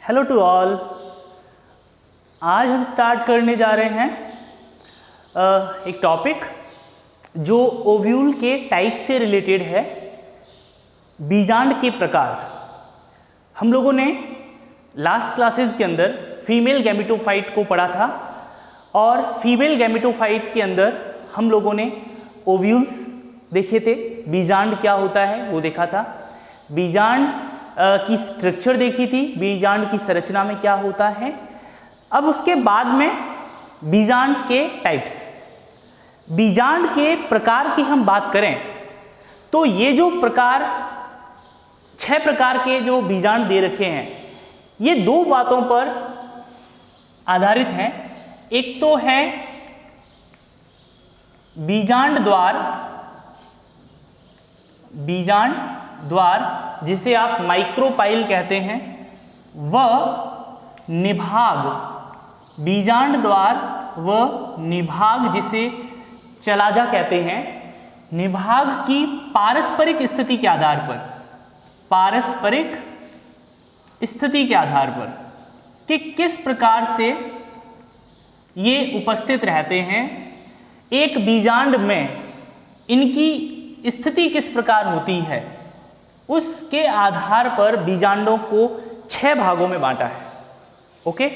Hello to all. आज हम start करने जा रहे हैं एक टॉपिक जो ओव्यूल के टाइप से रिलेटेड है, बीजांड के प्रकार। हम लोगों ने लास्ट क्लासेस के अंदर फीमेल गैमेटोफाइट को पढ़ा था और फीमेल गैमेटोफाइट के अंदर हम लोगों ने ओव्यूल्स देखे थे, बीजांड क्या होता है वो देखा था, बीजांड की स्ट्रक्चर देखी थी, बीजांड की संरचना में क्या होता है। अब उसके बाद में बीजांड के टाइप्स, बीजांड के प्रकार की हम बात करें तो ये जो प्रकार 6 प्रकार के जो बीजांड दे रखे हैं ये 2 बातों पर आधारित हैं। एक तो है बीजांड द्वार जिसे आप माइक्रोपाइल कहते हैं, व निभाग, बीजांड द्वार व निभाग जिसे चलाजा कहते हैं। निभाग की पारस्परिक स्थिति के आधार पर, पारस्परिक स्थिति के आधार पर कि किस प्रकार से ये उपस्थित रहते हैं, एक बीजांड में इनकी स्थिति किस प्रकार होती है, उसके आधार पर बीजांडों को 6 भागों में बांटा है। ओके,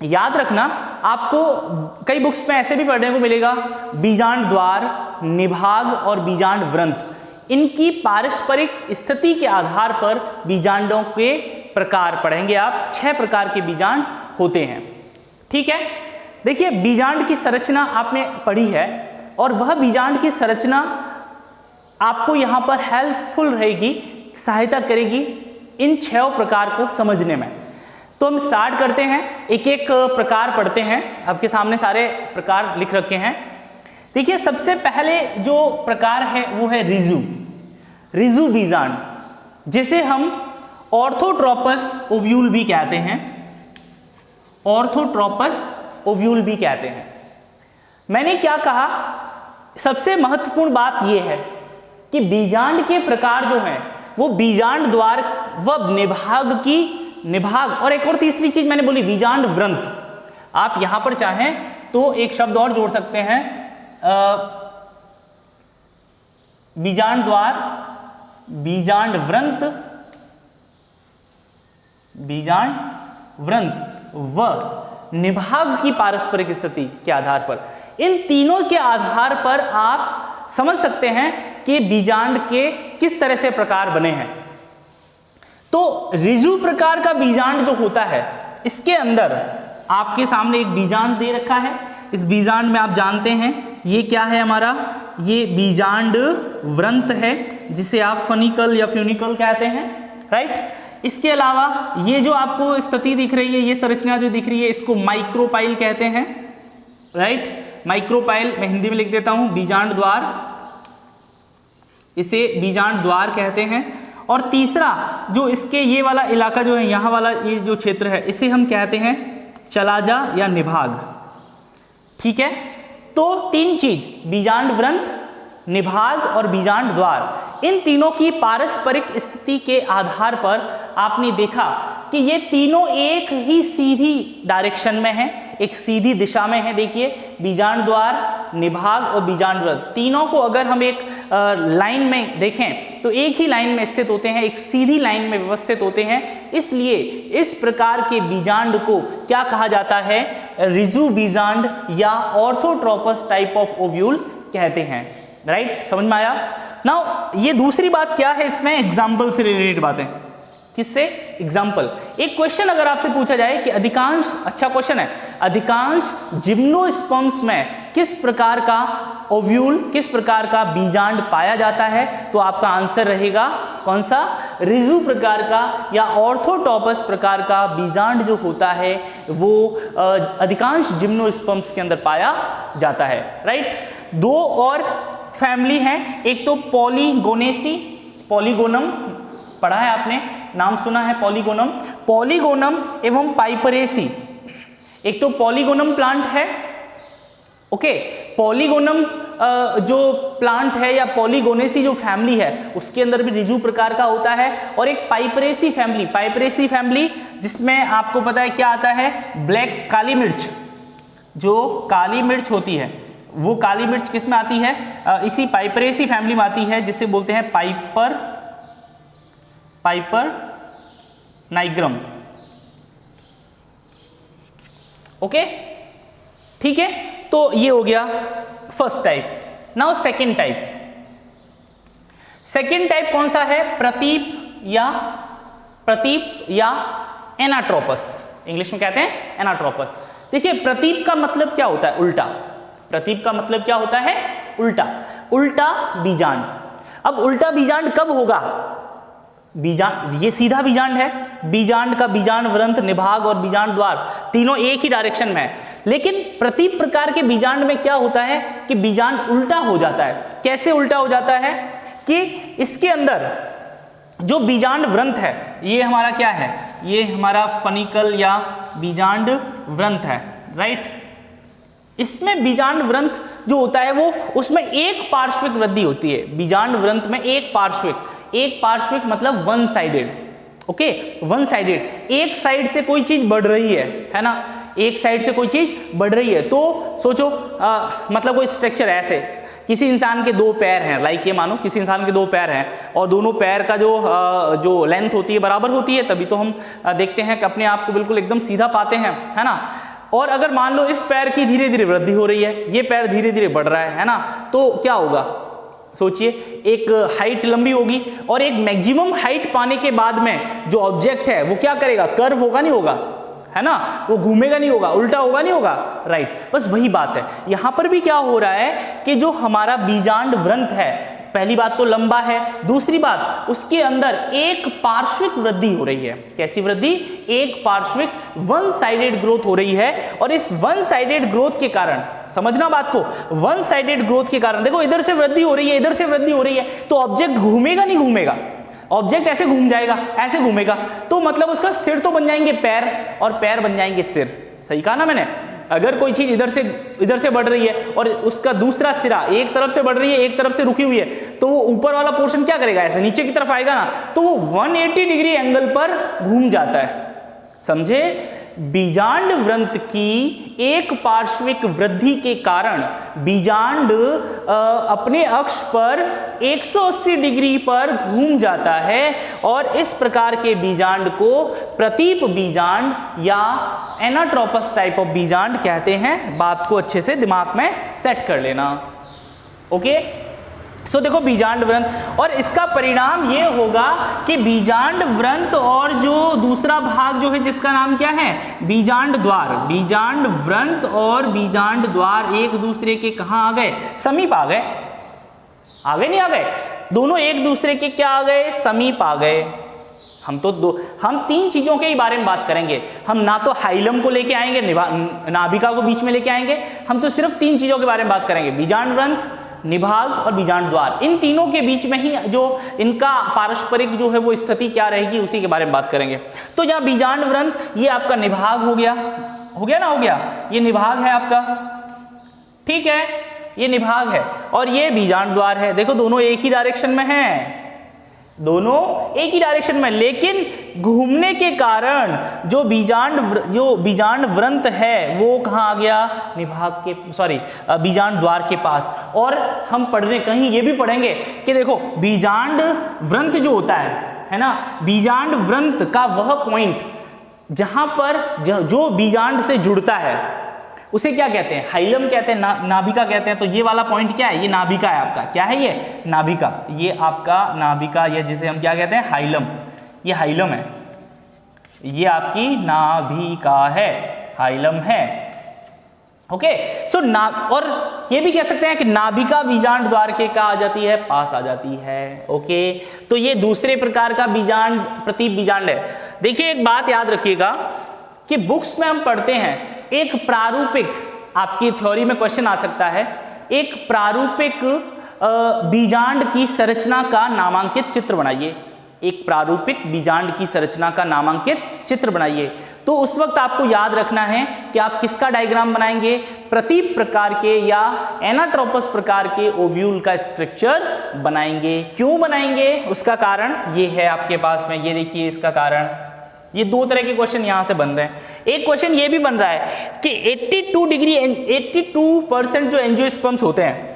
याद रखना, आपको कई बुक्स में ऐसे भी पढ़ने को मिलेगा बीजांड द्वार, निभाग और बीजांड वृंत, इनकी पारस्परिक स्थिति के आधार पर बीजांडों के प्रकार पढ़ेंगे आप। 6 प्रकार के बीजांड होते हैं, ठीक है। देखिए, बीजांड की संरचना आपने पढ़ी है और वह बीजांड की संरचना आपको यहाँ पर हेल्पफुल रहेगी, सहायता करेगी इन 6 प्रकार को समझने में। तो हम स्टार्ट करते हैं, एक एक प्रकार पढ़ते हैं। आपके सामने सारे प्रकार लिख रखे हैं। देखिए, सबसे पहले जो प्रकार है वो है रिजु बीजांड, जिसे हम ऑर्थोट्रोपस ओव्यूल भी कहते हैं, ऑर्थोट्रोपस ओव्यूल भी कहते हैं। मैंने क्या कहा, सबसे महत्वपूर्ण बात यह है कि बीजांड के प्रकार जो हैं वो बीजांड द्वार व निभाग और एक और तीसरी चीज मैंने बोली बीजांड वृंत। आप यहां पर चाहें तो एक शब्द और जोड़ सकते हैं, बीजांड द्वार, बीजांड वृंत व निभाग की पारस्परिक स्थिति के आधार पर, इन तीनों के आधार पर आप समझ सकते हैं कि बीजांड के किस तरह से प्रकार बने हैं। तो रिजु प्रकार का बीजांड जो होता है, इसके अंदर आपके सामने एक बीजांड दे रखा है। इस बीजांड में आप जानते हैं ये क्या है हमारा, ये बीजांड वृंत है जिसे आप फनिकल या फ्यूनिकल कहते हैं, राइट। इसके अलावा ये जो आपको स्थिति दिख रही है, ये संरचना जो दिख रही है, इसको माइक्रोपाइल कहते हैं, राइट। माइक्रोपाइल मैं हिंदी में लिख देता हूं, बीजांड द्वार, इसे बीजांड द्वार कहते हैं। और तीसरा जो इसके ये वाला इलाका जो है, यहाँ वाला ये जो क्षेत्र है, इसे हम कहते हैं चलाजा या निभाग, ठीक है। तो 3 चीज, बीजांड वृंत, निभाग और बीजांड द्वार, इन तीनों की पारस्परिक स्थिति के आधार पर आपने देखा कि ये तीनों एक ही सीधी डायरेक्शन में है, एक सीधी दिशा में है। देखिए, बीजांड द्वार, निभाग और बीजांड वृंत, तीनों को अगर हम एक लाइन में देखें तो एक ही लाइन में स्थित होते हैं, एक सीधी लाइन में व्यवस्थित होते हैं। इसलिए इस प्रकार के बीजांड को क्या कहा जाता है, रिजु बीजांड या ऑर्थोट्रोपस टाइप ऑफ ओव्यूल कहते हैं, राइट। समझ में आया। नाउ ये दूसरी बात क्या है, इसमें एग्जाम्पल से रिलेटेड बातें। किससे? एग्जाम्पल। एक क्वेश्चन अगर आपसे पूछा जाए कि अधिकांश, अच्छा क्वेश्चन है, अधिकांश जिम्नोस्पर्म्स में किस प्रकार का ओव्यूल, किस प्रकार का बीजांड पाया जाता है, तो आपका आंसर रहेगा कौन सा, रिजु प्रकार का या ऑर्थोट्रोपस प्रकार का बीजांड जो होता है वो अधिकांश जिम्नोस्पर्म्स के अंदर पाया जाता है, राइट। 2 और फैमिली हैं, एक तो पॉलीगोनेसी, पॉलीगोनम पढ़ा है आपने, नाम सुना है पॉलीगोनम एवं पाइपरेसी। एक तो पॉलीगोनम प्लांट है, ओके। पॉलीगोनम जो प्लांट है या पॉलीगोनेसी जो फैमिली है उसके अंदर भी रिजु प्रकार का होता है। और एक पाइपरेसी फैमिली जिसमें आपको पता है क्या आता है, ब्लैक काली मिर्च, जो काली मिर्च होती है वो काली मिर्च किस में आती है, इसी पाइपरेसी फैमिली में आती है, जिसे बोलते हैं पाइपर नाइग्रम। ओके, ठीक है, तो ये हो गया first type. Now second type कौन सा है, प्रतीप या एनाट्रोपस, इंग्लिश में कहते हैं एनाट्रोपस। देखिए प्रतीप का मतलब क्या होता है, उल्टा। प्रतीप का मतलब क्या होता है, उल्टा बीजांड। अब उल्टा बीजांड कब होगा, बीजांड, ये सीधा बीजांड है, बीजांड का बीजांड वृंत, निभाग और बीजांड द्वार तीनों एक ही डायरेक्शन में है। लेकिन प्रतीप प्रकार के बीजांड में क्या होता है कि बीजांड उल्टा हो जाता है। कैसे उल्टा हो जाता है कि इसके अंदर जो बीजांड वृंत है, ये हमारा क्या है, ये हमारा फनिकल या बीजांड वृंत है, राइट। इसमें बीजांड वृंत जो होता है वो, उसमें एक पार्श्विक वृद्धि होती है। बीजांड वृंत में एक पार्श्विक मतलब one sided, okay, one sided, एक साइड से कोई चीज बढ़ रही है ना, एक साइड से कोई चीज बढ़ रही है। तो सोचो मतलब कोई स्ट्रक्चर ऐसे, किसी इंसान के दो पैर हैं, लाइक ये मानो किसी इंसान के दो पैर हैं और दोनों पैर का जो लेंथ होती है बराबर होती है, तभी तो हम देखते हैं कि अपने आप को बिल्कुल एकदम सीधा पाते हैं, है ना। और अगर मान लो इस पैर की धीरे धीरे वृद्धि हो रही है, ये पैर धीरे धीरे बढ़ रहा है ना, तो क्या होगा, सोचिए, एक हाइट लंबी होगी और एक मैक्सिमम हाइट पाने के बाद में जो ऑब्जेक्ट है वो क्या करेगा, कर्व होगा नहीं होगा, है ना, वो घूमेगा नहीं होगा, उल्टा होगा नहीं होगा, राइट। बस वही बात है यहां पर भी क्या हो रहा है कि जो हमारा बीजांड वृंत है, पहली बात तो लंबा है, दूसरी बात उसके अंदर एक पार्श्विक वृद्धि हो रही है। कैसी वृद्धि, एक पार्श्विक वन साइडेड ग्रोथ हो रही है। और इस वन साइडेड ग्रोथ के कारण, समझना बात को, वन साइडेड ग्रोथ के कारण देखो इधर से वृद्धि हो रही है, इधर से वृद्धि हो रही है, तो ऑब्जेक्ट घूमेगा नहीं घूमेगा, ऑब्जेक्ट ऐसे घूम जाएगा, ऐसे घूमेगा, तो मतलब उसका सिर तो बन जाएंगे पैर और पैर बन जाएंगे सिर। सही कहा ना मैंने, अगर कोई चीज इधर से बढ़ रही है और उसका दूसरा सिरा एक तरफ से बढ़ रही है, एक तरफ से रुकी हुई है, तो वो ऊपर वाला पोर्शन क्या करेगा, ऐसे नीचे की तरफ आएगा ना, तो वो 180 डिग्री एंगल पर घूम जाता है। समझे, बीजांड वृंत की एक पार्श्विक वृद्धि के कारण बीजांड अपने अक्ष पर 180 डिग्री पर घूम जाता है और इस प्रकार के बीजांड को प्रतीप बीजांड या एनाट्रोपस टाइप ऑफ बीजांड कहते हैं। बात को अच्छे से दिमाग में सेट कर लेना, ओके। सो देखो बीजांड वृंत, और इसका परिणाम ये होगा कि बीजांड वृंत और जो दूसरा भाग जो है जिसका नाम क्या है, बीजांड द्वार, बीजांड वृंत और बीजांड द्वार एक दूसरे के कहां आ गए, समीप आ गए, आगे नहीं आ गए, दोनों एक दूसरे के क्या आ गए, समीप आ गए। हम तीन चीजों के ही बारे में बात करेंगे। हम ना तो हाइलम को लेके आएंगे, नाभिका को बीच में लेके आएंगे, हम तो सिर्फ तीन चीजों के बारे में बात करेंगे, बीजांड वृंत, निभाग और बीजांड द्वार। इन तीनों के बीच में ही जो इनका पारस्परिक जो है वो स्थिति क्या रहेगी, उसी के बारे में बात करेंगे। तो यहाँ बीजांड वृंत ये आपका निभाग हो गया ना, हो गया, ये निभाग है आपका, ठीक है, ये निभाग है और ये बीजांड द्वार है। देखो दोनों एक ही डायरेक्शन में हैं, दोनों एक ही डायरेक्शन में, लेकिन घूमने के कारण जो बीजांड वृंत है वो कहाँ आ गया, निभाग के, सॉरी, बीजांड द्वार के पास। और हम कहीं ये भी पढ़ेंगे कि देखो बीजांड वृंत जो होता है ना, बीजांड वृंत का वह पॉइंट जहां पर जो बीजांड से जुड़ता है उसे क्या कहते हैं, हाइलम कहते हैं, नाभिका कहते हैं। तो ये वाला पॉइंट क्या है, ये नाभिका है आपका, क्या है ये, नाभिका, ये आपका नाभिका, या जिसे हम क्या कहते हैं, हाइलम, ये हाइलम है, ये आपकी नाभिका है, हाइलम है, ओके। सो और ये भी कह सकते हैं कि नाभिका बीजांड द्वार के का आ जाती है, पास आ जाती है, ओके। तो ये दूसरे प्रकार का बीजांड प्रतीप बीजांड है। देखिए एक बात याद रखिएगा कि बुक्स में हम पढ़ते हैं एक प्रारूपिक, आपकी थ्योरी में क्वेश्चन आ सकता है, एक प्रारूपिक बीजांड की संरचना का नामांकित चित्र बनाइए, एक प्रारूपिक बीजांड की संरचना का नामांकित चित्र बनाइए। तो उस वक्त आपको याद रखना है कि आप किसका डायग्राम बनाएंगे, प्रतीप प्रकार के या एनाट्रोपस प्रकार के ओव्यूल का स्ट्रक्चर बनाएंगे। क्यों बनाएंगे, उसका कारण ये है आपके पास में, ये देखिए इसका कारण। ये दो तरह के क्वेश्चन यहां से बन रहे हैं। एक क्वेश्चन ये भी बन रहा है कि 82% जो एंजियोस्पर्म्स होते हैं,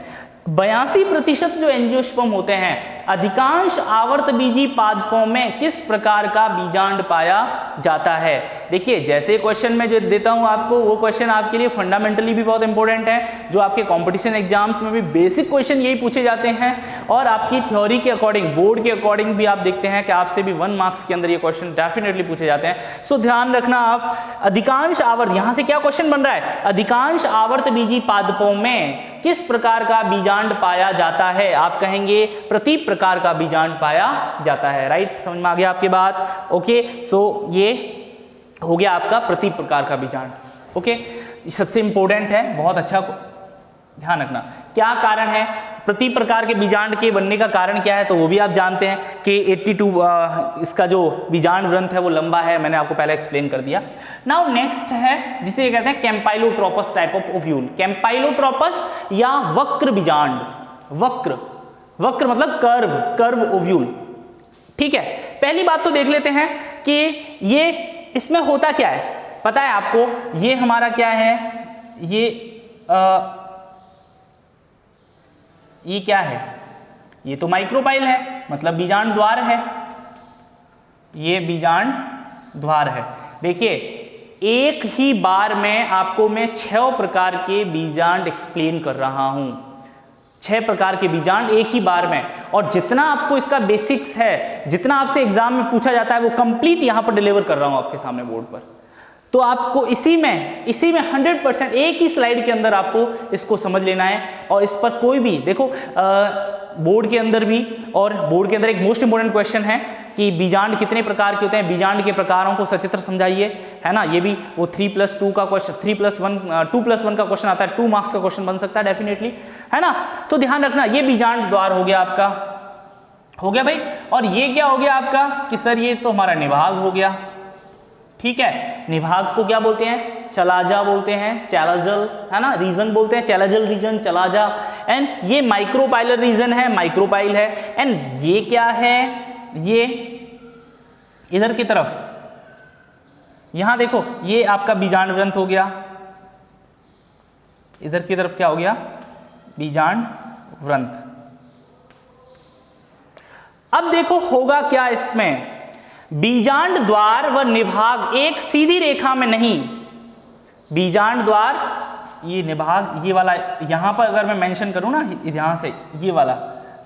82% जो एंजियोस्पर्म होते हैं, अधिकांश आवर्त बीजी पादपों में किस प्रकार का बीजांड पाया जाता है। देखिए जैसे क्वेश्चन में जो देता हूं आपको, वो क्वेश्चन आपके लिए फंडामेंटली भी बहुत इंपॉर्टेंट है, जो आपके कंपटीशन एग्जाम्स में भी बेसिक क्वेश्चन यही पूछे जाते हैं, और आपकी थ्योरी के अकॉर्डिंग, बोर्ड के अकॉर्डिंग भी आप देखते हैं कि आपसे भी 1 मार्क्स के अंदर ये क्वेश्चन डेफिनेटली पूछे जाते हैं। सो ध्यान रखना आप, अधिकांश आवर्त, यहां से क्या क्वेश्चन बन रहा है, अधिकांश आवर्त बीजी पादपों में किस प्रकार का बीजांड पाया जाता है। आप कहेंगे प्रतीप प्रकार का बीजांड पाया जाता है। राइट, समझ में आ गया आपकी बात। ओके, सो ये हो गया आपका प्रतीप प्रकार का बीजांड। ओके, सबसे इंपॉर्टेंट है, बहुत अच्छा ध्यान रखना। क्या कारण है प्रतीप प्रकार के बीजांड के बनने का कारण क्या है, तो वो भी आप जानते हैं कि 82 इसका जो बीजांड ग्रंथ है वो लंबा है, मैंने आपको पहले एक्सप्लेन कर दिया। नाउ नेक्स्ट है जिसे कहते हैं कैम्पाइलोट्रोपस टाइप ऑफ ओव्यूल। कैम्पाइलोट्रोपस या वक्र बीजांड, वक्र मतलब कर्व ओव्यूल। ठीक है, पहली बात तो देख लेते हैं कि ये इसमें होता क्या है। पता है आपको, ये हमारा क्या है, ये क्या है, ये तो माइक्रोपाइल है, मतलब बीजांड द्वार है, ये बीजांड द्वार है। देखिए एक ही बार में आपको मैं 6 प्रकार के बीजांड एक्सप्लेन कर रहा हूं, 6 प्रकार के बीजांड एक ही बार में, और जितना आपको इसका बेसिक्स है, जितना आपसे एग्जाम में पूछा जाता है, वो कंप्लीट यहां पर डिलीवर कर रहा हूं आपके सामने बोर्ड पर। तो आपको इसी में 100% एक ही स्लाइड के अंदर आपको इसको समझ लेना है, और इस पर कोई भी देखो बोर्ड के अंदर भी, और बोर्ड के अंदर एक मोस्ट इंपोर्टेंट क्वेश्चन है कि बीजांड कितने प्रकार के होते हैं, बीजांड के प्रकारों को सचित्र समझाइए, है ना। ये भी वो 3+2 का क्वेश्चन, 2+1 का क्वेश्चन आता है, 2 मार्क्स का क्वेश्चन बन सकता है डेफिनेटली, है ना। तो ध्यान रखना, ये बीजांड द्वार हो गया आपका, हो गया भाई। और ये क्या हो गया आपका कि सर ये तो हमारा निभाग हो गया। ठीक है, निभाग को क्या बोलते हैं, चलाजा बोलते हैं, चैलाजल, है ना, रीजन बोलते हैं, चैलाजल रीजन, चलाजा। एंड ये माइक्रोपाइलर रीजन है, माइक्रोपाइल है। एंड ये क्या है, ये इधर की तरफ, यहां देखो ये आपका बीजांड ग्रंथ हो गया, इधर की तरफ क्या हो गया, बीजांड ग्रंथ। अब देखो होगा क्या इसमें, बीजांड द्वार व निभाग एक सीधी रेखा में नहीं, बीजांड द्वार, ये निभाग, ये वाला यहां पर अगर मैं मेंशन करूं ना यहां से ये वाला,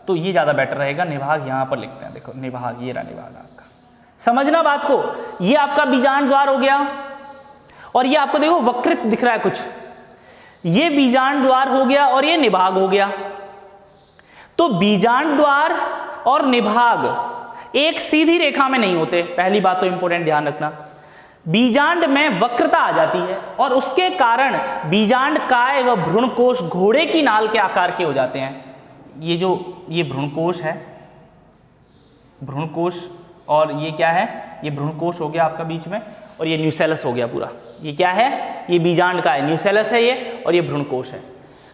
तो ये ज्यादा बेटर रहेगा। निभाग यहां पर लिखते हैं, देखो निभाग, ये रहा निभाग आपका, समझना बात को। ये आपका बीजांड द्वार हो गया, और ये आपको देखो वक्रित दिख रहा है कुछ, ये बीजांड द्वार हो गया और ये निभाग हो गया। तो बीजांड द्वार और निभाग एक सीधी रेखा में नहीं होते, पहली बात तो इंपॉर्टेंट ध्यान रखना। बीजांड में वक्रता आ जाती है, और उसके कारण बीजांड काय व भ्रूणकोश घोड़े की नाल के आकार के हो जाते हैं। ये भ्रूणकोश है, भ्रूणकोश, और ये क्या है, ये भ्रूणकोश हो गया आपका बीच में, और ये न्यूसेलस हो गया पूरा। ये क्या है, ये बीजांड का है, न्यूसेलस है ये, और ये भ्रूणकोश है।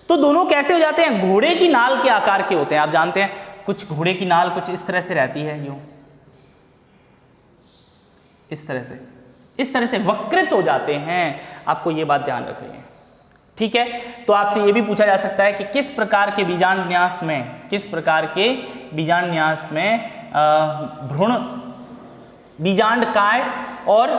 तो दोनों कैसे हो जाते हैं, घोड़े की नाल के आकार के होते हैं। आप जानते हैं कुछ घोड़े की नाल कुछ इस तरह से रहती है, यूं इस तरह से वक्रित हो जाते हैं। आपको ये बात ध्यान रखनी है, ठीक है। तो आपसे ये भी पूछा जा सकता है कि किस प्रकार के बीजांड न्यास में भ्रूण बीजांड काय और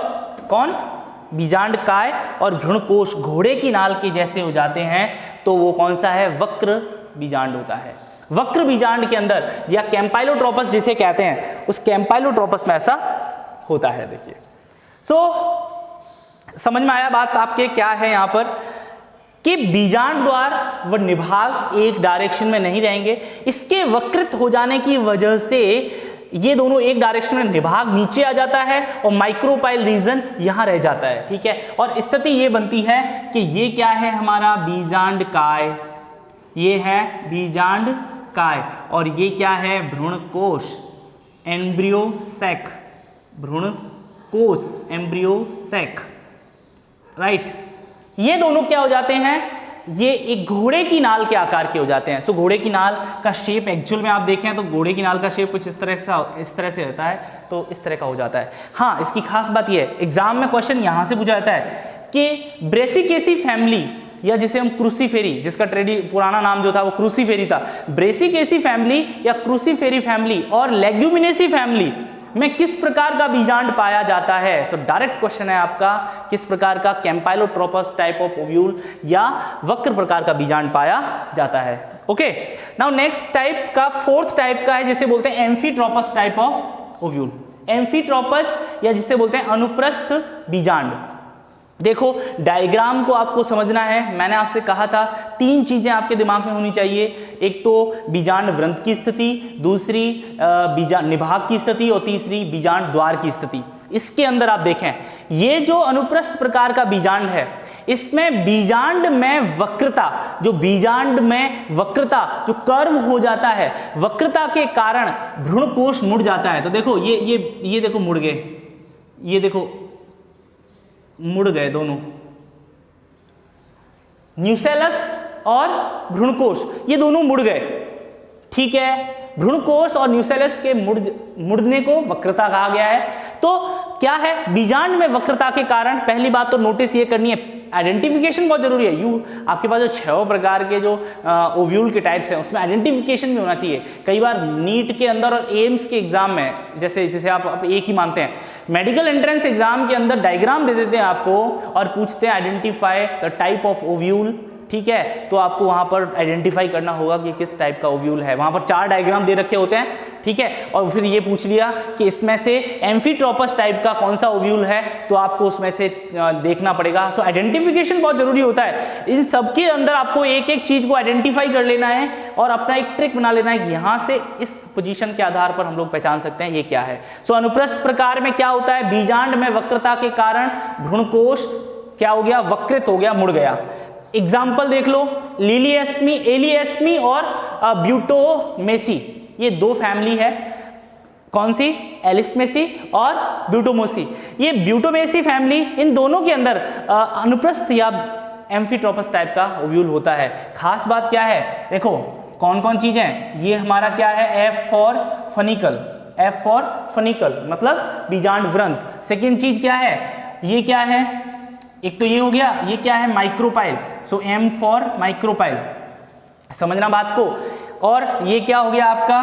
बीजांड काय और भ्रूणकोश घोड़े की नाल के जैसे हो जाते हैं, तो वो कौन सा है, वक्र बीजांड होता है। वक्र बीजांड के अंदर, या कैम्पाइलोट्रोपस जिसे कहते हैं, उस कैम्पाइलोट्रोपस में ऐसा होता है। देखिए समझ में आया बात आपके क्या है यहां पर, कि बीजांड द्वार व निभाग एक डायरेक्शन में नहीं रहेंगे। इसके वक्रित हो जाने की वजह से ये दोनों एक डायरेक्शन में, निभाग नीचे आ जाता है और माइक्रोपाइल रीजन यहां रह जाता है, ठीक है। और स्थिति ये बनती है कि ये क्या है हमारा बीजांड काय, ये है बीजांड काय, और ये क्या है भ्रूणकोश, एम्ब्रियो सैक, भ्रूणकोश। कोस, एम्ब्रियो सैक, राइट। ये दोनों क्या हो जाते हैं, ये एक घोड़े की नाल के आकार के हो जाते हैं। सो घोड़े की नाल का शेप एक्चुअल में आप देखें तो घोड़े की नाल का शेप कुछ इस तरह से होता है, तो इस तरह का हो जाता है। हाँ, इसकी खास बात ये है, एग्जाम में क्वेश्चन यहां से पूछा जाता है कि ब्रेसिकेसी फैमिली, या जिसे हम क्रूसीफेरी, जिसका पुराना नाम जो था वो क्रूसीफेरी था, ब्रेसिकेसी फैमिली या क्रूसीफेरी फैमिली और लेग्यूमिनेसी फैमिली में किस प्रकार का बीजांड पाया जाता है। सो डायरेक्ट क्वेश्चन है आपका, किस प्रकार का कैंपाइलोट्रोपस टाइप ऑफ ओव्यूल या वक्र प्रकार का बीजांड पाया जाता है। ओके, नाउ नेक्स्ट टाइप का, फोर्थ टाइप का है जिसे बोलते हैं एम्फीट्रोपस टाइप ऑफ ओव्यूल। एम्फीट्रोपस या जिसे बोलते हैं अनुप्रस्थ बीजांड। देखो डायग्राम को आपको समझना है, मैंने आपसे कहा था 3 चीजें आपके दिमाग में होनी चाहिए, एक तो बीजांड वृंत की स्थिति, दूसरी बीजांड निभाग की स्थिति और तीसरी बीजांड द्वार की स्थिति। इसके अंदर आप देखें, ये जो अनुप्रस्थ प्रकार का बीजांड है, इसमें बीजांड में वक्रता, जो बीजांड में वक्रता जो कर्व हो जाता है, वक्रता के कारण भ्रूणकोश मुड़ जाता है। तो देखो ये देखो मुड़ गए, ये देखो मुड़ गए दोनों, न्यूसेलस और भ्रूणकोश ये दोनों मुड़ गए, ठीक है। भ्रूणकोश और न्यूसेलस के मुड़ने को वक्रता कहा गया है। तो क्या है, बीजांड में वक्रता के कारण पहली बात तो नोटिस ये करनी है, आइडेंटिफिकेशन बहुत जरूरी है। आपके पास जो 6 प्रकार के जो ओव्यूल के टाइप्स हैं उसमें आइडेंटिफिकेशन भी होना चाहिए। कई बार नीट के अंदर और एम्स के एग्जाम में, जैसे आप एक ही मानते हैं, मेडिकल एंट्रेंस एग्जाम के अंदर डायग्राम दे देते हैं आपको और पूछते हैं identify the type of ovule, ठीक है। तो आपको वहां पर आइडेंटिफाई करना होगा कि किस टाइप का ओव्यूल है। वहां पर 4 डायग्राम दे रखे होते हैं, ठीक है, और फिर ये पूछ लिया कि इसमें से एम्फीट्रोपस टाइप का कौन सा ओव्यूल है, तो आपको उसमें से देखना पड़ेगा। सो आइडेंटिफिकेशन बहुत जरूरी होता है। इन सबके अंदर आपको एक एक चीज को आइडेंटिफाई कर लेना है और अपना एक ट्रिक बना लेना है कि यहाँ से इस पोजीशन के आधार पर हम लोग पहचान सकते हैं ये क्या है। सो अनुप्रस्थ प्रकार में क्या होता है, बीजांड में वक्रता के कारण भ्रूणकोश क्या हो गया, वक्रित हो गया, मुड़ गया। एग्जाम्पल देख लो, लिलिएस्मी, एलिएस्मी और ब्यूटोमेसी, ये 2 फैमिली है। कौन सी, एलिसमेसी और ब्यूटोमोसी। ये ब्यूटोमेसी फैमिली, इन दोनों के अंदर अनुप्रस्थ या एम्फीट्रोपस टाइप का ओव्यूल होता है। खास बात क्या है, देखो कौन कौन चीजें, ये हमारा क्या है, F for funicle, F for funicle मतलब बीजांड वृंत। सेकेंड चीज क्या है, ये क्या है, एक तो ये हो गया, ये क्या है, micropyle, so M for micropyle, समझना बात को। और ये क्या हो गया आपका,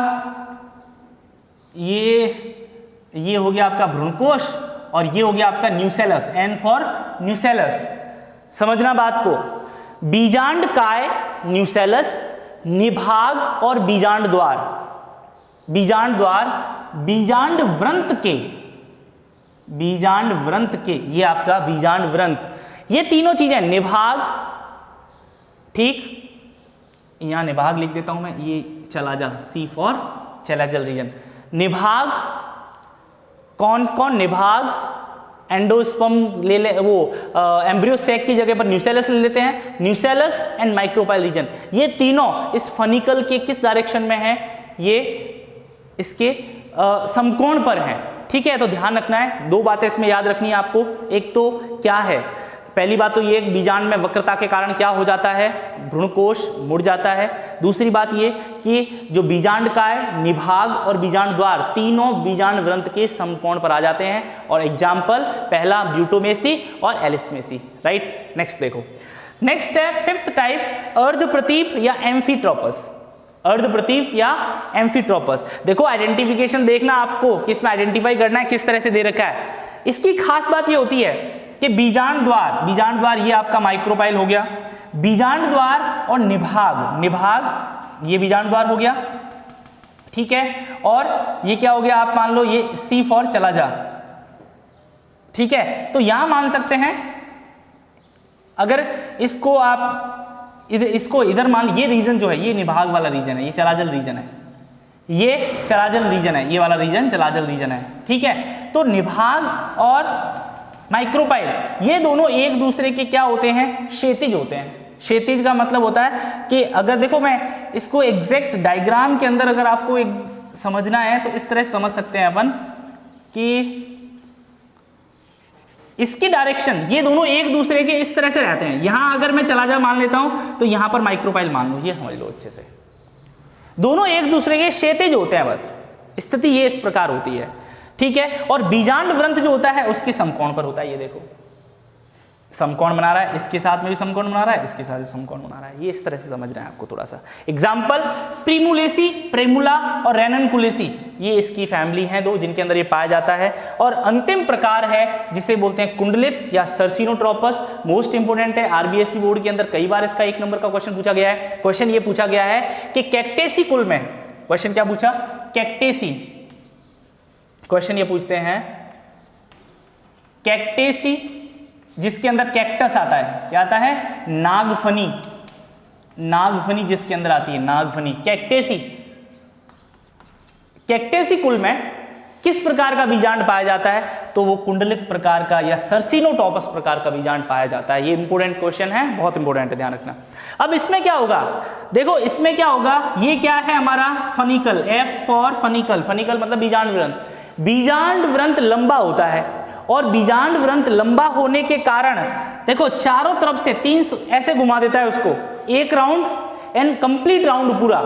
ये हो गया आपका भ्रूणकोश और ये हो गया आपका न्यूसेलस, N फॉर न्यूसेलस, समझना बात को। बीजांड काय, न्यूसेलस, निभाग और बीजांड द्वार, बीजांड द्वार, बीजांड वृंत के, बीजांड वृंत के, ये आपका बीजांड वृंत, ये तीनों चीजें, निभाग, ठीक, यहां निभाग लिख देता हूं मैं, ये चला जा, C फॉर चलाजल रीजन। निभाग कौन कौन, निभाग, एंडोस्पर्म ले ले, वो एम्ब्रियो सैक की जगह पर न्यूसेलस ले लेते हैं, न्यूसेलस एंड माइक्रोपाइल रीजन, ये तीनों इस फनिकल के किस डायरेक्शन में है, ये इसके समकोण पर है, ठीक है। तो ध्यान रखना है, 2 बातें इसमें याद रखनी है आपको। एक तो क्या है, पहली बात तो ये बीजांड में वक्रता के कारण क्या हो जाता है, भ्रूणकोश मुड़ जाता है। दूसरी बात ये कि जो बीजांड का है, निभाग और बीजांड द्वार, तीनों बीजांड वृंत के समकोण पर आ जाते हैं। और एग्जाम्पल पहला ब्यूटोमेसी और एलिसमेसी, राइट। नेक्स्ट देखो, नेक्स्ट है 5th टाइप, अर्धप्रतीप या एम्फीट्रोपस, अर्धप्रतीप या एम्फीट्रोपस। देखो आइडेंटिफिकेशन देखना आपको, किस में आइडेंटिफाई करना है, किस तरह से दे रखा है। इसकी खास बात ये होती है कि बीजांड द्वार, बीजांड द्वार ये आपका माइक्रोपाइल हो गया, बीजांड द्वार और निभाग, निभाग ये बीजांड द्वार हो गया, ठीक है। और ये क्या हो गया, आप मान लो ये C फॉर चला जा, ठीक है। तो यहां मान सकते हैं, अगर इसको आप इसको इधर मान, ये रीजन जो है ये निभाग वाला रीजन है, ये चलाजल रीजन है, ये चलाजल रीजन है, ये वाला रीजन चलाजल रीजन है, ठीक है। तो निभाग और माइक्रोपाइल ये दोनों एक दूसरे के क्या होते हैं, क्षैतिज होते हैं। क्षैतिज का मतलब होता है कि अगर देखो मैं इसको एग्जैक्ट डायग्राम के अंदर अगर आपको एक समझना है तो इस तरह समझ सकते हैं अपन कि इसकी डायरेक्शन, ये दोनों एक दूसरे के इस तरह से रहते हैं। यहां अगर मैं चला जा मान लेता हूं तो यहां पर माइक्रोपाइल मान लो, ये समझ लो अच्छे से, दोनों एक दूसरे के क्षैतिज होते हैं, बस स्थिति ये इस प्रकार होती है, ठीक है। और बीजांड व्रंत जो होता है उसके समकोण पर होता है, ये देखो समकोण बना रहा है, इसके साथ में भी समकोण बना रहा है, इसके साथ भी समकोण बना रहा है, ये इस तरह से समझ रहे हैं आपको थोड़ा सा। एग्जाम्पल, प्रीमुलेसी, प्रेमुला और रेननकुलेसी, ये इसकी फैमिली हैं दो जिनके अंदर ये पाया जाता है। और अंतिम प्रकार है जिसे बोलते हैं कुंडलित या सर्सिनोट्रोपस, मोस्ट इंपोर्टेंट है, आरबीएससी बोर्ड के अंदर कई बार इसका 1 नंबर का क्वेश्चन पूछा गया है। क्वेश्चन ये पूछा गया है कि कैक्टेसी कुल में, क्वेश्चन क्या पूछा, कैक्टेसी, क्वेश्चन ये पूछते हैं कैक्टेसी जिसके अंदर कैक्टस आता है, क्या आता है, नागफनी, नागफनी जिसके अंदर आती है नागफनी, कैक्टेसी, कैक्टेसी कुल में किस प्रकार का बीजांड पाया जाता है, तो वो कुंडलित प्रकार का या सर्सिनोटॉपस प्रकार का बीजांड पाया जाता है। ये इंपोर्टेंट क्वेश्चन है, बहुत इंपोर्टेंट है, ध्यान रखना। अब इसमें क्या होगा, देखो इसमें क्या होगा, ये क्या है हमारा funicle, F for funicle, funicle मतलब बीजांड व्रंत। बीजांड व्रंत लंबा होता है और बीजांड व्रंत लंबा होने के कारण देखो चारों तरफ से 300 ऐसे घुमा देता है उसको, एक राउंड एंड कंप्लीट राउंड पूरा,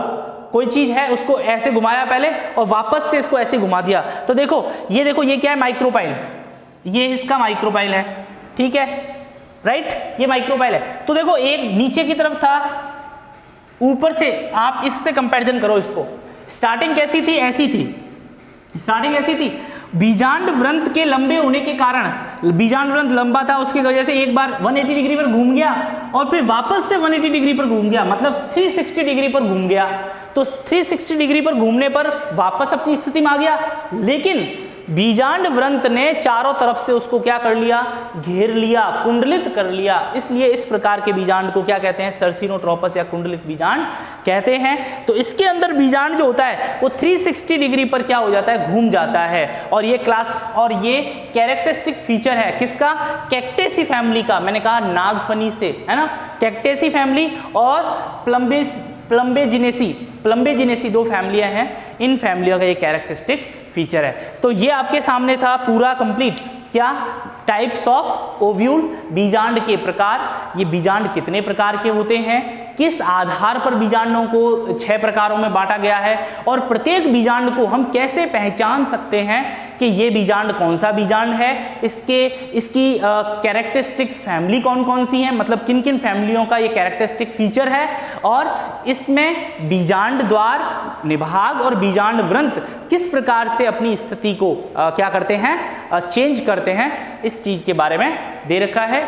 कोई चीज है उसको ऐसे घुमाया पहले और वापस से इसको ऐसे घुमा दिया। तो देखो ये क्या है, माइक्रोपाइल, ये इसका माइक्रोपाइल है, ठीक है, राइट, ये माइक्रोपाइल है। तो देखो एक नीचे की तरफ था, ऊपर से आप इससे कंपैरिजन करो इसको, स्टार्टिंग कैसी थी, ऐसी थी, स्टार्टिंग ऐसी थी। बीजांड व्रंत के लंबे होने के कारण, बीजांड व्रंत लंबा था उसकी वजह से एक बार 180 डिग्री पर घूम गया और फिर वापस से 180 डिग्री पर घूम गया, मतलब 360 डिग्री पर घूम गया। तो 360 डिग्री पर घूमने पर वापस अपनी स्थिति में आ गया, लेकिन बीजांड व्रंत ने चारों तरफ से उसको क्या कर लिया, घेर लिया, कुंडलित कर लिया। इसलिए इस प्रकार के बीजांड को क्या कहते हैं, सर्सिनोट्रोपस या कुंडलित बीजांड कहते हैं। तो इसके अंदर बीजांड जो होता है वो 360 डिग्री पर क्या हो जाता है, घूम जाता है। और ये क्लास और ये कैरेक्टरिस्टिक फीचर है किसका, कैक्टेसी फैमिली का, मैंने कहा नागफनी से, है ना, कैक्टेसी फैमिली और प्लम्बेजिनेसी, प्लम्बेजिनेसी दो फैमिलियां हैं, इन फैमिलियों का ये कैरेक्टरिस्टिक फीचर है। तो ये आपके सामने था पूरा कंप्लीट, क्या, टाइप्स ऑफ ओव्यूल, बीजांड के प्रकार। ये बीजांड कितने प्रकार के होते हैं, किस आधार पर बीजांडों को 6 प्रकारों में बांटा गया है, और प्रत्येक बीजांड को हम कैसे पहचान सकते हैं कि ये बीजांड कौन सा बीजांड है, इसकी कैरेक्टरिस्टिक्स फैमिली कौन कौन सी है, मतलब किन किन फैमिलियों का ये कैरेक्टरिस्टिक फीचर है, और इसमें बीजांड द्वार, निभाग और बीजांड व्रंत किस प्रकार से अपनी स्थिति को क्या करते हैं, चेंज करते हैं, इस चीज के बारे में दे रखा है।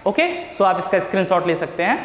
ओके, सो आप इसका स्क्रीनशॉट ले सकते हैं।